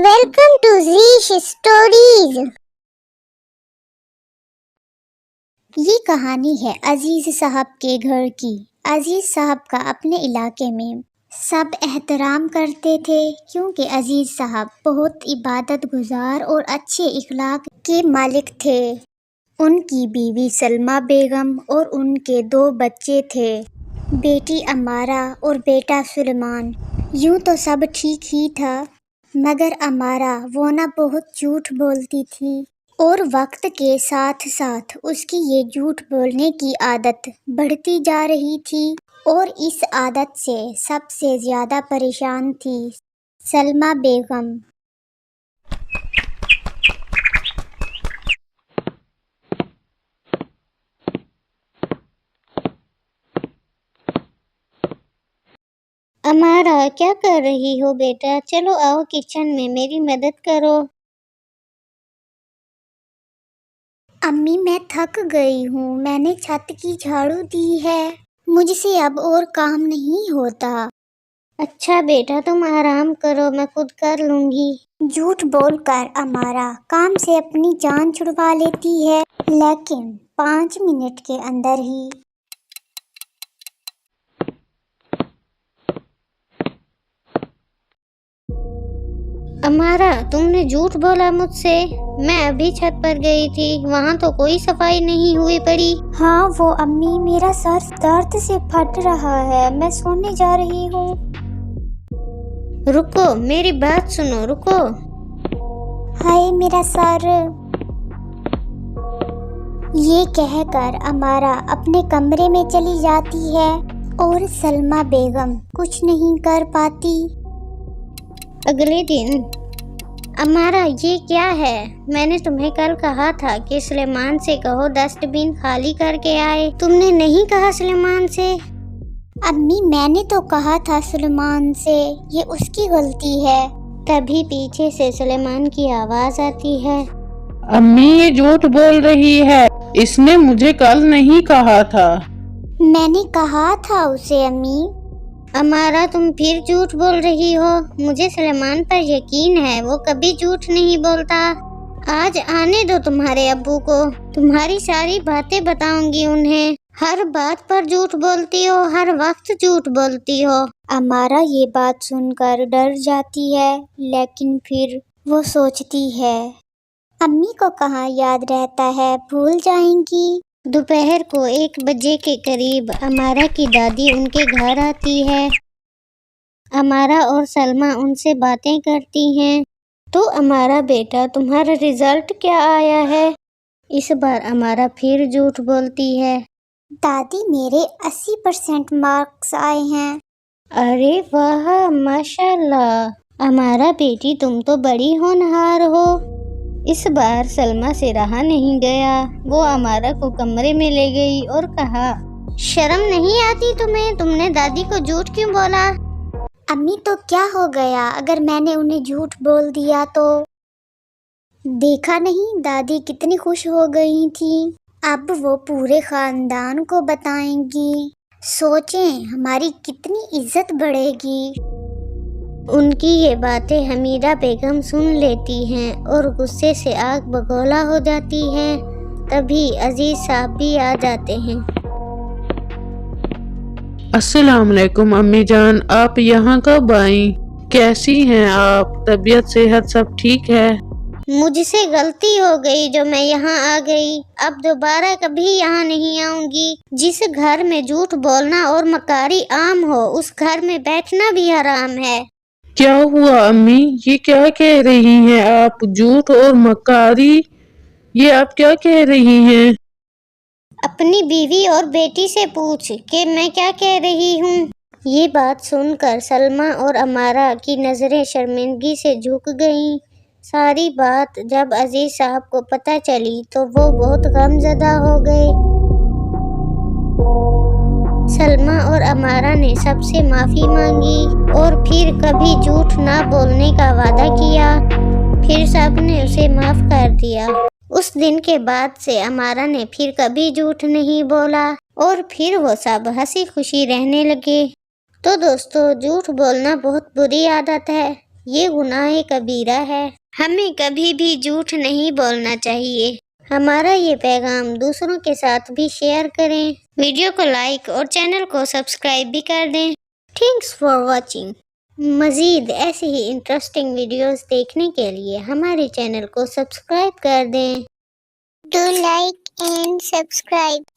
Welcome to Zish Stories। ये कहानी है अजीज साहब के घर की। अजीज साहब का अपने इलाके में सब एहतराम करते थे क्योंकि अजीज साहब बहुत इबादत गुजार और अच्छे इखलाक के मालिक थे। उनकी बीवी सलमा बेगम और उनके 2 बच्चे थे, बेटी अमारा और बेटा सुलेमान। यूं तो सब ठीक ही था, मगर अमारा वो ना बहुत झूठ बोलती थी और वक्त के साथ साथ उसकी ये झूठ बोलने की आदत बढ़ती जा रही थी और इस आदत से सबसे ज़्यादा परेशान थी सलमा बेगम। अमारा, क्या कर रही हो बेटा? चलो आओ किचन में मेरी मदद करो। अम्मी, मैं थक गई हूँ, मैंने छत की झाड़ू दी है, मुझसे अब और काम नहीं होता। अच्छा बेटा, तुम आराम करो, मैं खुद कर लूँगी। झूठ बोलकर अमारा काम से अपनी जान छुड़वा लेती है, लेकिन 5 मिनट के अंदर ही अमारा, तुमने झूठ बोला मुझसे। मैं अभी छत पर गई थी, वहाँ तो कोई सफाई नहीं हुई पड़ी। हाँ वो अम्मी, मेरा सर दर्द से फट रहा है, मैं सोने जा रही हूँ। रुको, मेरी बात सुनो, रुको। हाय मेरा सर। ये कहकर अमारा अपने कमरे में चली जाती है और सलमा बेगम कुछ नहीं कर पाती। अगले दिन, अमारा ये क्या है? मैंने तुम्हें कल कहा था कि सुलेमान से कहो डस्टबिन खाली करके आए, तुमने नहीं कहा सुलेमान से। अम्मी, मैंने तो कहा था सुलेमान से, ये उसकी गलती है। तभी पीछे से सुलेमान की आवाज आती है। अम्मी, ये झूठ बोल रही है, इसने मुझे कल नहीं कहा था। मैंने कहा था उसे अम्मी। अमारा, तुम फिर झूठ बोल रही हो। मुझे सुलेमान पर यकीन है, वो कभी झूठ नहीं बोलता। आज आने दो तुम्हारे अब्बू को, तुम्हारी सारी बातें बताऊंगी उन्हें। हर बात पर झूठ बोलती हो, हर वक्त झूठ बोलती हो। अमारा ये बात सुनकर डर जाती है, लेकिन फिर वो सोचती है अम्मी को कहाँ याद रहता है, भूल जाएंगी। दोपहर को 1 बजे के करीब अमारा की दादी उनके घर आती है। अमारा और सलमा उनसे बातें करती हैं। तो अमारा बेटा, तुम्हारा रिजल्ट क्या आया है? इस बार अमारा फिर झूठ बोलती है। दादी, मेरे 80% मार्क्स आए हैं। अरे वाह, माशाल्लाह। अमारा बेटी, तुम तो बड़ी होनहार हो। इस बार सलमा से रहा नहीं गया, वो अमारा को कमरे में ले गई और कहा, शर्म नहीं आती तुम्हें? तुमने दादी को झूठ क्यों बोला? अम्मी, तो क्या हो गया अगर मैंने उन्हें झूठ बोल दिया तो? देखा नहीं दादी कितनी खुश हो गई थी, अब वो पूरे खानदान को बताएंगी। सोचें हमारी कितनी इज्जत बढ़ेगी। उनकी ये बातें हमीदा बेगम सुन लेती हैं और गुस्से से आग बगोला हो जाती हैं। तभी अजीज साहब भी आ जाते हैं। अस्सलाम वालेकुम अम्मी जान, आप यहाँ कब आई? कैसी हैं आप? तबीयत सेहत सब ठीक है? मुझसे गलती हो गई जो मैं यहाँ आ गई, अब दोबारा कभी यहाँ नहीं आऊंगी। जिस घर में झूठ बोलना और मकारी आम हो, उस घर में बैठना भी हराम है। क्या हुआ अम्मी, ये क्या कह रही हैं आप? झूठ और मक्कारी, ये आप क्या कह रही हैं? अपनी बीवी और बेटी से पूछ कि मैं क्या कह रही हूँ। ये बात सुनकर सलमा और अमारा की नजरें शर्मिंदगी से झुक गईं। सारी बात जब अजीज साहब को पता चली तो वो बहुत गमज़दा हो गए। सलमा और अमारा ने सबसे माफ़ी मांगी और फिर कभी झूठ ना बोलने का वादा किया। फिर सब ने उसे माफ़ कर दिया। उस दिन के बाद से अमारा ने फिर कभी झूठ नहीं बोला और फिर वो सब हंसी खुशी रहने लगे। तो दोस्तों, झूठ बोलना बहुत बुरी आदत है। یہ گناہ کبیرہ ہے۔ ہمیں کبھی بھی جھوٹ نہیں بولنا چاہیے۔ ہمارا یہ پیغام دوسروں کے ساتھ بھی شیئر کریں۔ ویڈیو کو لائک اور چینل کو سبسکرائب بھی کر دیں۔ Thanks for watching. مزید ایسے ہی انٹرسٹنگ ویڈیوز دیکھنے کے لیے ہمارے چینل کو سبسکرائب کر دیں۔ Do like and subscribe.